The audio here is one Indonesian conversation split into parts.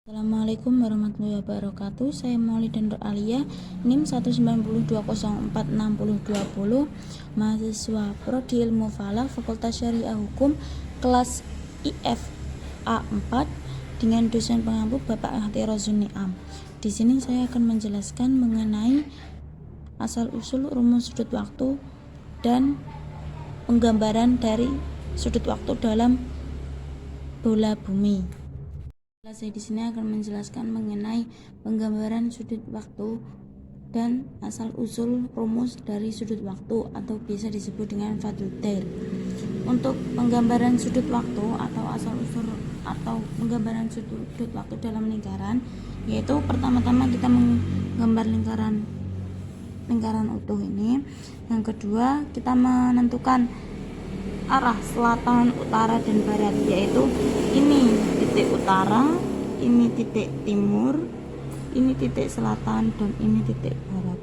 Assalamualaikum warahmatullahi wabarakatuh. Saya Maulida Nur Alia, NIM 192204620, mahasiswa Prodi Ilmu Falak Fakultas Syariah Hukum, kelas IF A4, dengan dosen pengampu Bapak Ahtirozun Ni'am. Di sini saya akan menjelaskan mengenai asal-usul rumus sudut waktu dan penggambaran dari sudut waktu dalam bola bumi. Saya di sini akan menjelaskan mengenai penggambaran sudut waktu dan asal-usul rumus dari sudut waktu atau biasa disebut dengan Fadlul Dair. Untuk penggambaran sudut waktu atau asal-usul atau penggambaran sudut waktu dalam lingkaran, yaitu pertama-tama kita menggambar lingkaran utuh ini. Yang kedua, kita menentukan arah selatan, utara, dan barat, yaitu ini titik utara, ini titik timur, ini titik selatan, dan ini titik barat.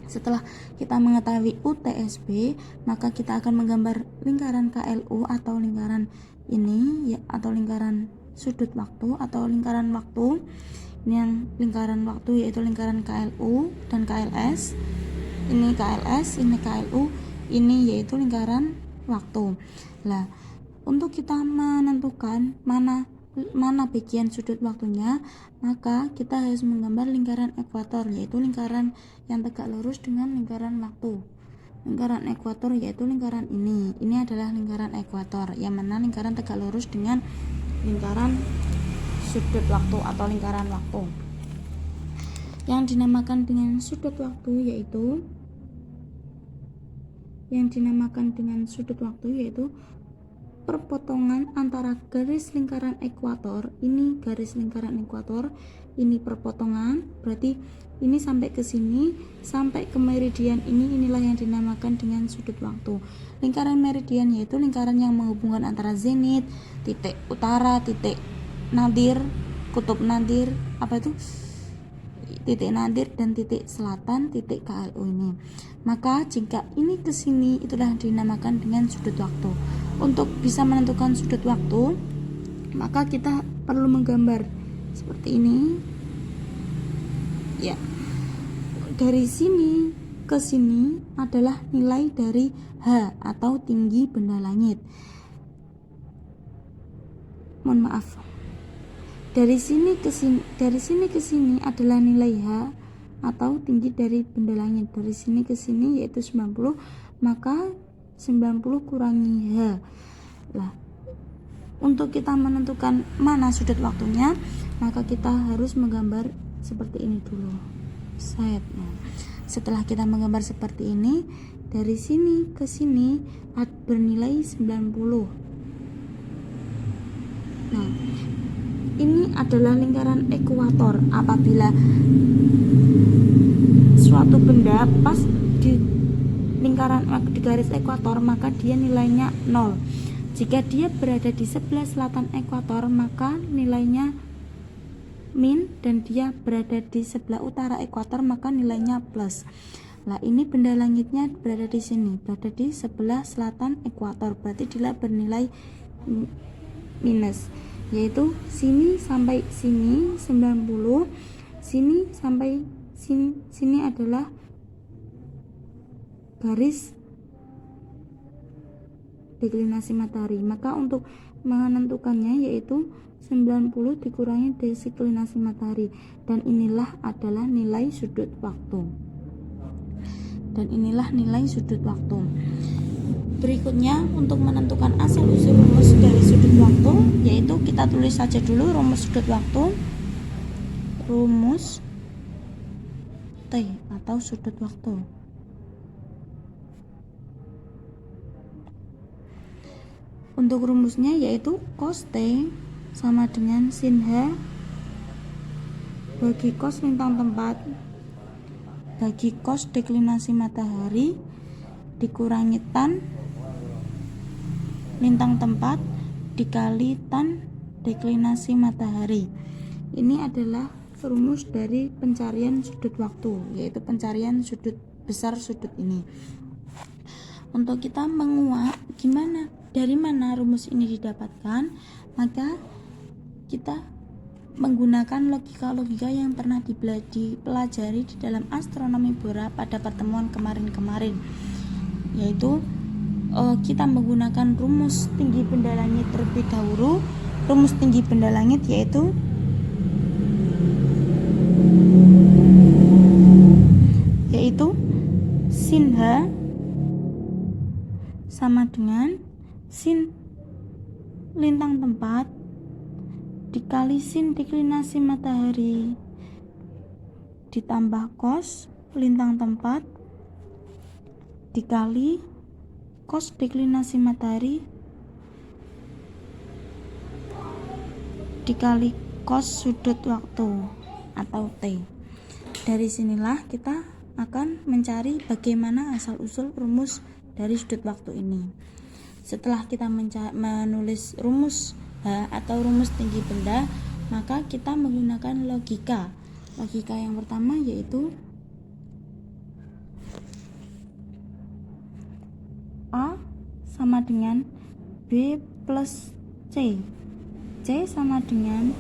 Setelah kita mengetahui UTSB, maka kita akan menggambar lingkaran KLU atau lingkaran ini, ya, atau lingkaran sudut waktu atau lingkaran waktu. Ini yang lingkaran waktu yaitu lingkaran KLU dan KLS. Ini KLS, ini KLU, ini yaitu lingkaran waktu. Nah, untuk kita menentukan mana bagian sudut waktunya, maka kita harus menggambar lingkaran ekuator, yaitu lingkaran yang tegak lurus dengan lingkaran waktu. Lingkaran ekuator yaitu lingkaran ini. Ini adalah lingkaran ekuator, yang mana lingkaran tegak lurus dengan lingkaran sudut waktu atau lingkaran waktu. Yang dinamakan dengan sudut waktu yaitu perpotongan antara garis lingkaran ekuator. Ini garis lingkaran ekuator, ini perpotongan, berarti ini sampai ke sini, sampai ke meridian ini, inilah yang dinamakan dengan sudut waktu. Lingkaran meridian yaitu lingkaran yang menghubungkan antara zenit, titik utara, titik nadir, kutub nadir, titik nadir, dan titik selatan, titik KLU ini. Maka jika ini ke sini, itulah dinamakan dengan sudut waktu. Untuk bisa menentukan sudut waktu, maka kita perlu menggambar seperti ini. Ya. Dari sini ke sini adalah nilai dari H atau tinggi benda langit. Mohon maaf. Dari sini ke sini adalah nilai H atau tinggi dari benda langit. Dari sini ke sini yaitu 90, maka 90 kurangi H. Nah, untuk kita menentukan mana sudut waktunya, maka kita harus menggambar seperti ini dulu. Setelah kita menggambar seperti ini, dari sini ke sini bernilai 90. Nah, ini adalah lingkaran ekuator. Apabila suatu benda pas di garis ekuator, maka dia nilainya 0. Jika dia berada di sebelah selatan ekuator, maka nilainya min, dan dia berada di sebelah utara ekuator, maka nilainya plus. Nah, ini benda langitnya berada di sini, berada di sebelah selatan ekuator, berarti dia bernilai minus, yaitu sini sampai sini 90, sini sampai sini adalah garis deklinasi matahari. Maka untuk menentukannya yaitu 90 dikurangi deklinasi matahari, dan inilah adalah nilai sudut waktu. Berikutnya, untuk menentukan asal-usul rumus dari sudut waktu, yaitu kita tulis saja dulu rumus sudut waktu. Rumus T atau sudut waktu. Untuk rumusnya yaitu cos T sama dengan sin H bagi cos lintang tempat bagi cos deklinasi matahari dikurangi tan lintang tempat dikali tan deklinasi matahari. Ini adalah rumus dari pencarian sudut waktu, yaitu pencarian sudut besar sudut ini. Untuk kita menguak dari mana rumus ini didapatkan, maka kita menggunakan logika-logika yang pernah dipelajari di dalam astronomi bola pada pertemuan kemarin-kemarin, yaitu kita menggunakan rumus tinggi benda langit terlebih dahulu. Rumus tinggi benda langit yaitu sin H sama dengan sin lintang tempat dikali sin deklinasi matahari ditambah cos lintang tempat dikali cos deklinasi matahari dikali cos sudut waktu atau T. Dari sinilah kita akan mencari bagaimana asal-usul rumus dari sudut waktu ini. Setelah kita menulis rumus H atau rumus tinggi benda, maka kita menggunakan logika. Logika yang pertama yaitu A sama dengan B plus C. C sama dengan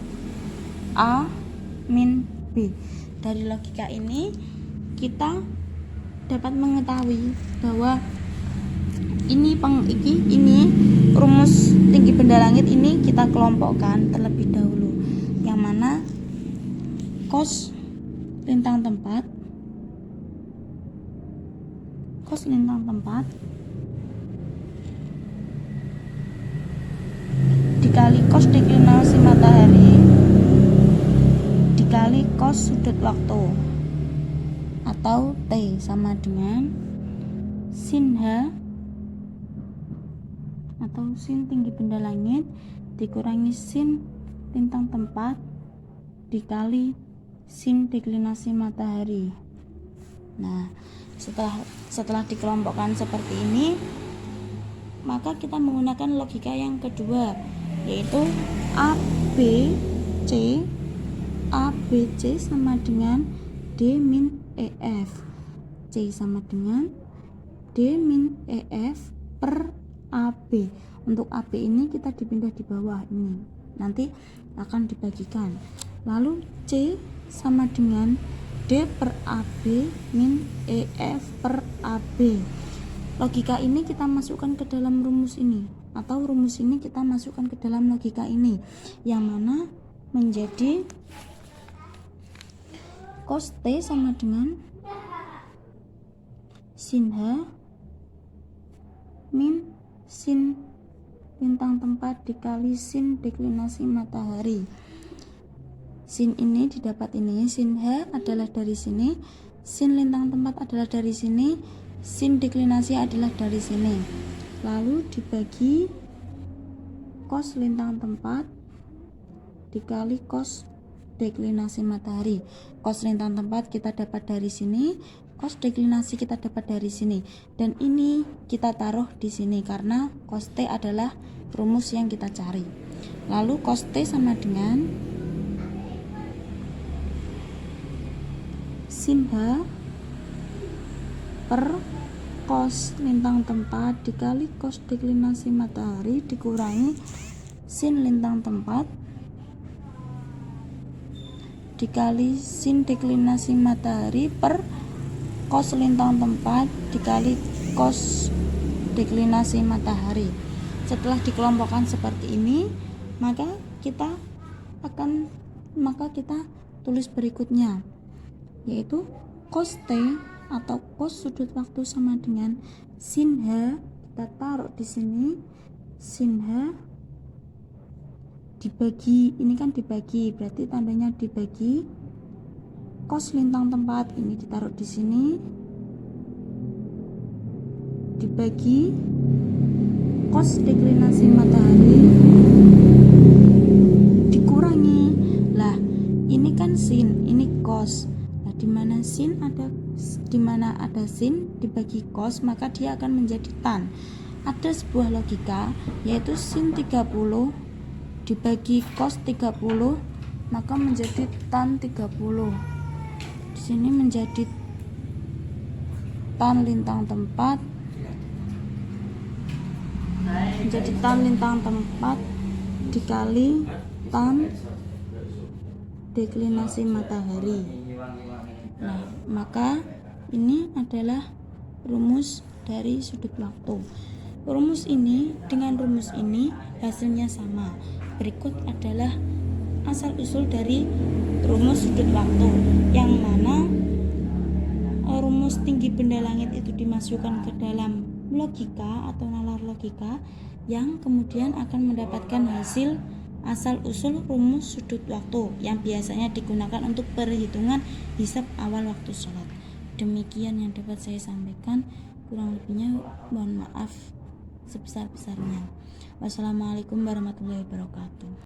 A min B. Dari logika ini kita dapat mengetahui bahwa ini rumus tinggi benda langit ini kita kelompokkan terlebih dahulu, yang mana cos lintang tempat dikali cos deklinasi matahari dikali cos sudut waktu atau T sama dengan sin H atau sin tinggi benda langit dikurangi sin lintang tempat dikali sin deklinasi matahari. Nah, setelah dikelompokkan seperti ini, maka kita menggunakan logika yang kedua, yaitu ABC sama dengan D min EF. C sama dengan D min EF per AB. Untuk AB ini kita dipindah di bawah ini, nanti akan dibagikan. Lalu C sama dengan D per AB min EF per AB. Logika ini kita masukkan ke dalam rumus ini, atau rumus ini kita masukkan ke dalam logika ini, yang mana menjadi cos T sama dengan sin H min sin lintang tempat dikali sin deklinasi matahari. Sin ini didapat ini, sin H adalah dari sini, sin lintang tempat adalah dari sini, sin deklinasi adalah dari sini. Lalu dibagi cos lintang tempat dikali cos deklinasi matahari. Cos lintang tempat kita dapat dari sini, cos deklinasi kita dapat dari sini, dan ini kita taruh di sini karena cos T adalah rumus yang kita cari. Lalu cos T sama dengan sin H per cos lintang tempat dikali cos deklinasi matahari dikurangi sin lintang tempat dikali sin deklinasi matahari per cos lintang tempat dikali cos deklinasi matahari. Setelah dikelompokkan seperti ini, maka kita tulis berikutnya, yaitu cos T atau cos sudut waktu sama dengan sin H. Kita taruh di sini, sin H dibagi, ini kan dibagi, berarti tandanya dibagi cos lintang tempat, ini ditaruh di sini, dibagi cos deklinasi matahari dikurangi. Lah, ini kan sin, ini cos. Nah, di mana ada sin dibagi cos, maka dia akan menjadi tan. Ada sebuah logika, yaitu sin 30 dibagi cos 30, maka menjadi tan 30. Di sini menjadi tan lintang tempat, dikali tan deklinasi matahari. Nah, maka ini adalah rumus dari sudut waktu. Rumus ini dengan rumus ini hasilnya sama. Berikut adalah asal-usul dari rumus sudut waktu, yang mana rumus tinggi benda langit itu dimasukkan ke dalam logika atau nalar logika, yang kemudian akan mendapatkan hasil asal-usul rumus sudut waktu yang biasanya digunakan untuk perhitungan hisab awal waktu sholat. Demikian yang dapat saya sampaikan, kurang lebihnya mohon maaf sebesar-besarnya. Wassalamualaikum warahmatullahi wabarakatuh.